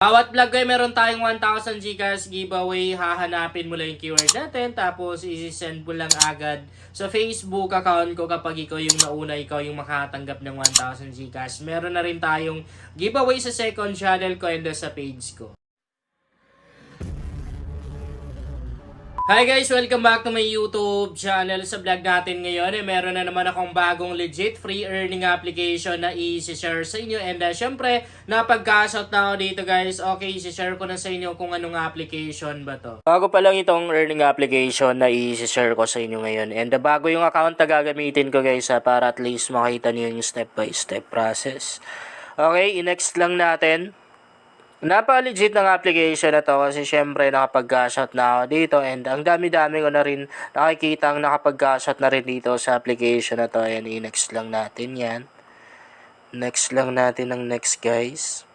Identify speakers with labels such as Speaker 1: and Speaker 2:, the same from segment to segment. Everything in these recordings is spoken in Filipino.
Speaker 1: Bawat vlog ay meron tayong 1,000 Gcash giveaway. Hahanapin mo lang yung keyword natin. Tapos isi-send mo lang agad sa Facebook account ko kapag ikaw yung nauna, ikaw yung makatanggap ng 1,000 Gcash. Meron na rin tayong giveaway sa second channel ko and sa page ko. Hi guys! Welcome back to my YouTube channel. Sa vlog natin ngayon, meron na naman akong bagong legit free earning application na i-share sa inyo. And syempre, napag-cash out na ako dito guys. Okay, i-share ko na sa inyo kung anong application ba to. Bago pa lang itong earning application na i-share ko sa inyo ngayon. And bago yung account na gagamitin ko guys para at least makita niyo yung step by step process. Okay, i-next lang natin. Napaka-legit ng application na to kasi syempre nakapag-shot na ako dito and ang dami-dami ko na rin nakikita ang nakapag-shot na rin dito sa application na to. Ayan, i-next lang natin yan. Next lang natin ang next guys.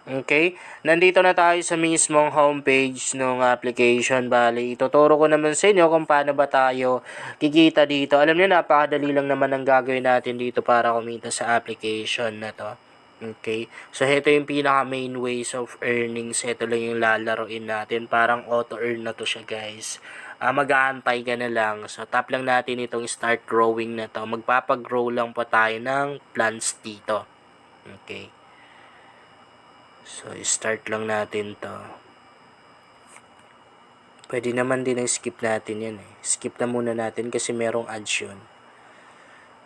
Speaker 1: Okay, nandito na tayo sa mismong homepage ng application. Bali, ituturo ko naman sa inyo kung paano ba tayo kikita dito. Alam niyo, napakadali lang naman ang gagawin natin dito para kumita sa application na to. Okay. So, ito yung pinaka main ways of earnings. Ito lang yung lalaroin natin. Parang auto-earn na to siya, guys. Mag-aantay ka na lang. So, tap lang natin itong start growing na to. Magpapag-grow lang po tayo ng plants dito. Okay. So, start lang natin to. Pwede naman din ang skip natin yan eh. Skip na muna natin kasi merong ads yun.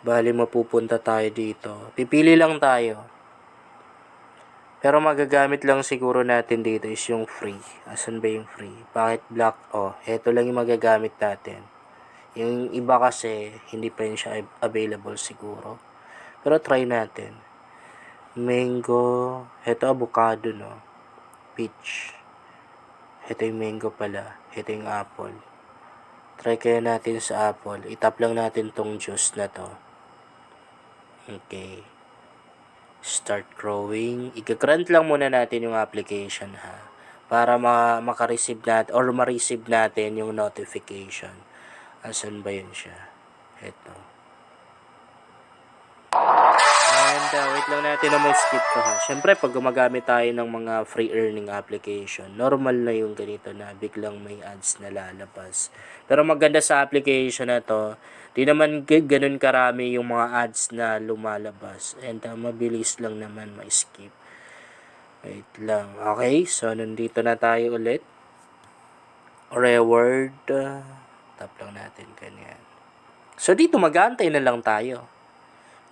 Speaker 1: Bali, mapupunta tayo dito. Pipili lang tayo. Pero magagamit lang siguro natin dito is yung free. Asan ba yung free? Bakit black? Oh, ito lang yung magagamit natin. Yung iba kasi, hindi pa rin siya available siguro. Pero try natin. Mango. Ito avocado, no? Peach. Ito yung mango pala. Ito yung apple. Try kaya natin sa apple. Itap lang natin tong juice na to. Okay. Start growing. I-grant lang muna natin yung application ha. Para maka-receive natin or ma-receive natin yung notification. Asan ba yun siya? Ito. And wait lang natin na mag-skip to ha. Siyempre pag gumagamit tayo ng mga free earning application, normal na yung ganito na biglang may ads na lalabas. Pero maganda sa application na to, di naman ganun karami yung mga ads na lumalabas. And mabilis lang naman ma-skip. Wait lang. Okay, so nandito na tayo ulit. Reward. Tap lang natin ganyan. So dito mag-aantay na lang tayo.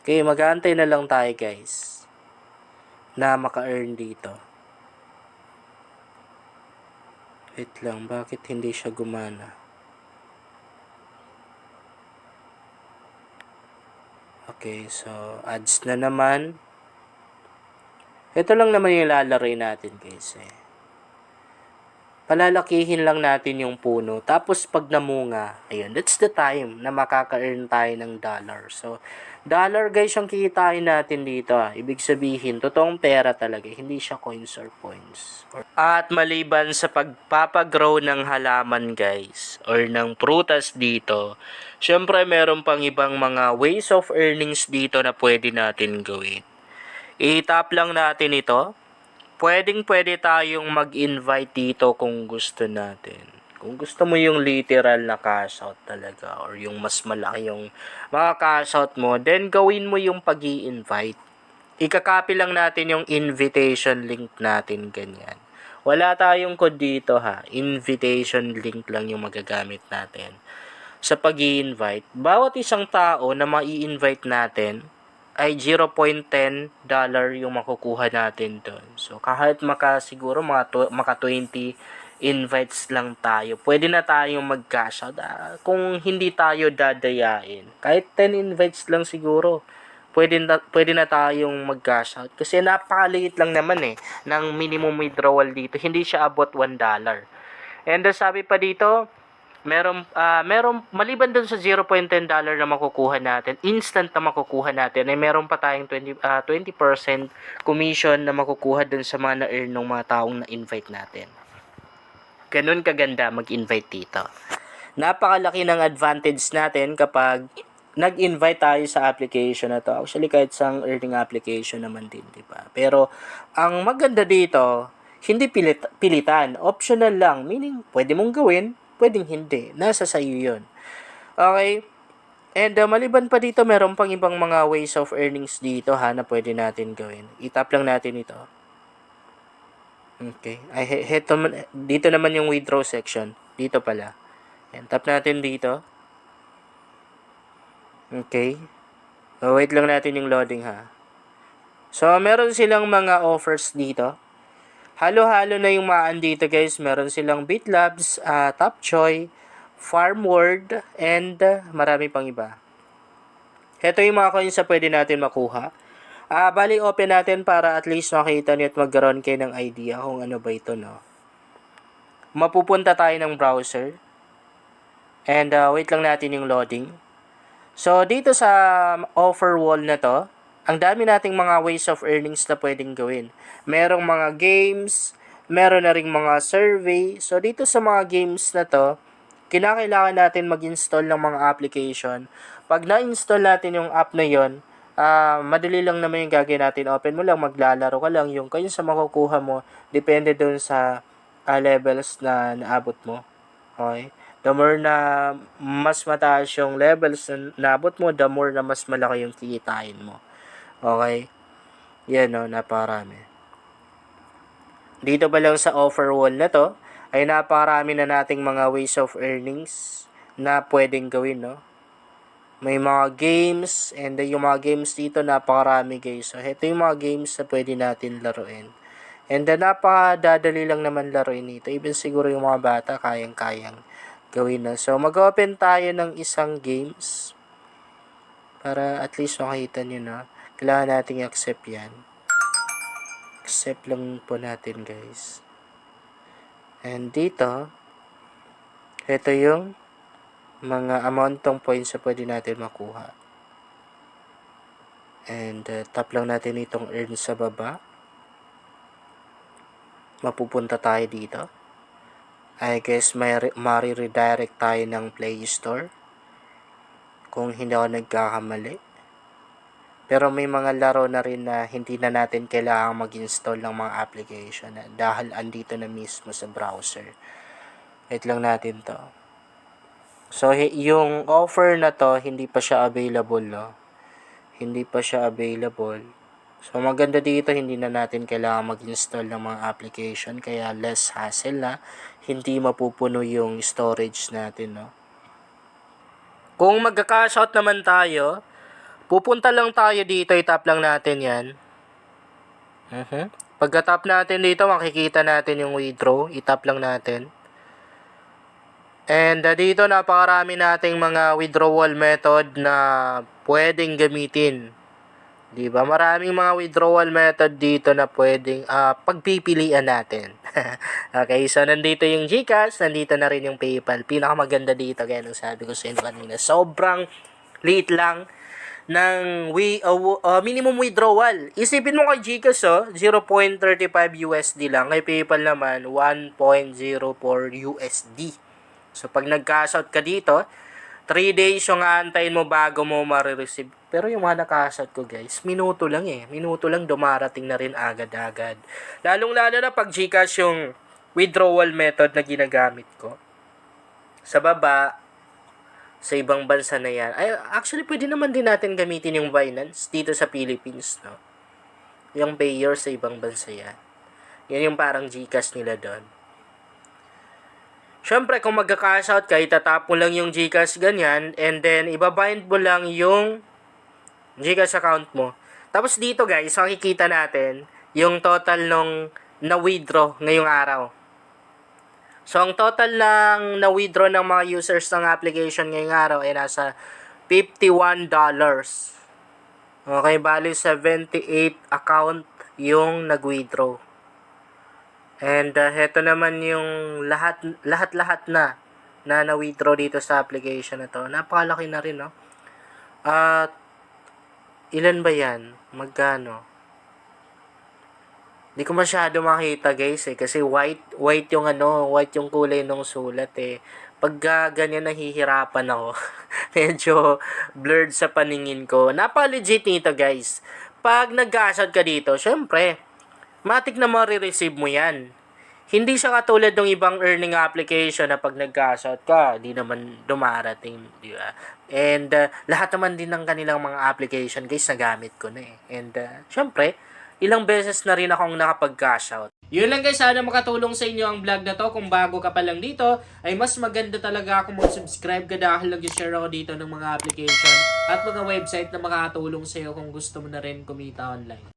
Speaker 1: Okay, mag-aantay na lang tayo guys. Na maka-earn dito. Wait lang, bakit hindi siya gumana? Okay, so ads na naman. Ito lang naman yung lalaroin natin guys eh. Palalakihin lang natin yung puno. Tapos pag namunga, ayun, that's the time na makaka-earn tayo ng dollar. So, dollar guys yung kikitain natin dito. Ibig sabihin, totoong pera talaga. Hindi siya coins or points. At maliban sa pagpapagrow ng halaman guys, or ng prutas dito, syempre meron pang ibang mga ways of earnings dito na pwede natin gawin. I-tap lang natin ito. Pwede tayong mag-invite dito kung gusto natin. Kung gusto mo yung literal na cash out talaga or yung mas malaki yung mga cash out mo, then gawin mo yung pag-i-invite. Ikakopy lang natin yung invitation link natin, ganyan. Wala tayong code dito ha. Invitation link lang yung magagamit natin. Sa pag-i-invite, bawat isang tao na mai-invite natin, ay $0.10 yung makukuha natin doon. So, kahit siguro maka 20 invites lang tayo, pwede na tayong mag-cash out. Kung hindi tayo dadayain, kahit 10 invites lang siguro, pwede na tayong mag-cash out. Kasi napakaliit lang naman eh, ng minimum withdrawal dito. Hindi siya abot $1. And sabi pa dito, meron maliban dun sa $0.10 na makukuha natin, instant na makukuha natin, ay meron pa tayong 20% commission na makukuha dun sa mga na-earn ng mga taong na-invite natin. Ganun kaganda mag-invite dito. Napakalaki ng advantage natin kapag nag-invite tayo sa application na to. Actually, kahit sa earning application naman din, di ba? Pero ang maganda dito, Hindi pilitan. Optional lang. Meaning, pwede mong gawin, pwedeng hindi. Nasa sa'yo yun. Okay? And maliban pa dito, meron pang ibang mga ways of earnings dito ha na pwede natin gawin. I-tap lang natin ito. Okay. Dito naman yung withdraw section. Dito pala. Ayan, tap natin dito. Okay. Wait lang natin yung loading ha. So, meron silang mga offers dito. Halo-halo na yung maan dito guys. Meron silang BitLabs, Tapchoy, FarmWorld, and marami pang iba. Ito yung mga coins na pwede natin makuha. Bali, open natin para at least makita nyo at magkaroon kayo ng idea kung ano ba ito, no? Mapupunta tayo ng browser. And wait lang natin yung loading. So, dito sa offer wall na to, ang dami nating mga ways of earnings na pwedeng gawin. Merong mga games, meron na ring mga survey. So, dito sa mga games na to, kinakailangan natin mag-install ng mga application. Pag na-install natin yung app na yon, madali lang naman yung gagawin natin. Open mo lang, maglalaro ka lang. Yung coins sa makukuha mo, depende dun sa levels na naabot mo. Okay? The more na mas mataas yung levels na naabot mo, the more na mas malaki yung kikitain mo. Okay? Yan o, napakarami. Dito pa lang sa offer wall na to, ay napakarami na nating mga ways of earnings na pwedeng gawin, no? May mga games, and yung mga games dito, napakarami guys. So, ito yung mga games na pwede natin laruin. And napakadadali lang naman laruin ito. Even siguro yung mga bata, kayang-kayang gawin na. So, mag-open tayo ng isang games para at least makita nyo na. Kailangan natin i-accept yan. Accept lang po natin guys. And dito, ito yung mga amount ng points na pwede natin makuha. And tap lang natin itong earn sa baba. Mapupunta tayo dito. I guess mari-redirect tayo ng Play Store. Kung hindi ako nagkakamali. Pero may mga laro na rin na hindi na natin kailangang mag-install ng mga application dahil andito na mismo sa browser. Wait lang natin to. So, yung offer na to, hindi pa siya available, no? Hindi pa siya available. So, maganda dito, hindi na natin kailangan mag-install ng mga application, kaya less hassle na, hindi mapupuno yung storage natin, no? Kung magka-cash out naman tayo, pupunta lang tayo dito, itap lang natin yan. Pagka-tap natin dito, makikita natin yung withdraw, itap lang natin. And dito napakarami nating mga withdrawal method na pwedeng gamitin. Diba? Maraming mga withdrawal method dito na pwedeng pagpipilian natin. Okay, so nandito yung GCash, nandito na rin yung PayPal. Pinakamaganda dito, kaya nung sabi ko sa inyo kanina, sobrang liit lang ng minimum withdrawal. Isipin mo kay GCash, 0.35 USD lang. Kay PayPal naman, 1.04 USD. So, pag nag-cash out ka dito, 3 days yung aantayin mo bago mo ma-receive. Pero yung mga naka-cash out ko guys, minuto lang Minuto lang dumarating na rin agad-agad. Lalong-lalo na pag GCash yung withdrawal method na ginagamit ko. Sa baba, sa ibang bansa na yan. Ay, actually, pwede naman din natin gamitin yung Binance dito sa Philippines, no? Yung payer sa ibang bansa yan. Yan yung parang GCash nila doon. Siyempre, kung magka-cash out ka, itatap mo lang yung GCash ganyan, and then, ibabind mo lang yung GCash account mo. Tapos dito guys, makikita natin yung total nung na-withdraw ngayong araw. So, ang total ng na-withdraw ng mga users ng application ngayong araw ay nasa $51. Okay, bali 78 account yung nag-withdraw. And heto naman yung lahat-lahat na na-withdraw dito sa application na to. Napakalaki na rin, no? At ilan ba yan? Magkano? Hindi ko masyado makita, guys, kasi white yung white yung kulay ng sulat Pag ganyan nahihirapan ako. Medyo blurred sa paningin ko. Napaka-legit nito, guys. Pag nag-cash out ka dito, syempre, matik na ma-receive mo yan. Hindi siya katulad ng ibang earning application na pag nag-cash out ka, di naman dumarating, di ba? And lahat naman din ng kanilang mga application guys, nagamit ko na eh. And syempre, ilang beses na rin akong nakapag-cash out. Yun lang guys, sana makatulong sa inyo ang vlog na to. Kung bago ka pa lang dito, ay mas maganda talaga kung mag-subscribe ka dahil nag-share ako dito ng mga application at mga website na makatulong sa iyo kung gusto mo na rin kumita online.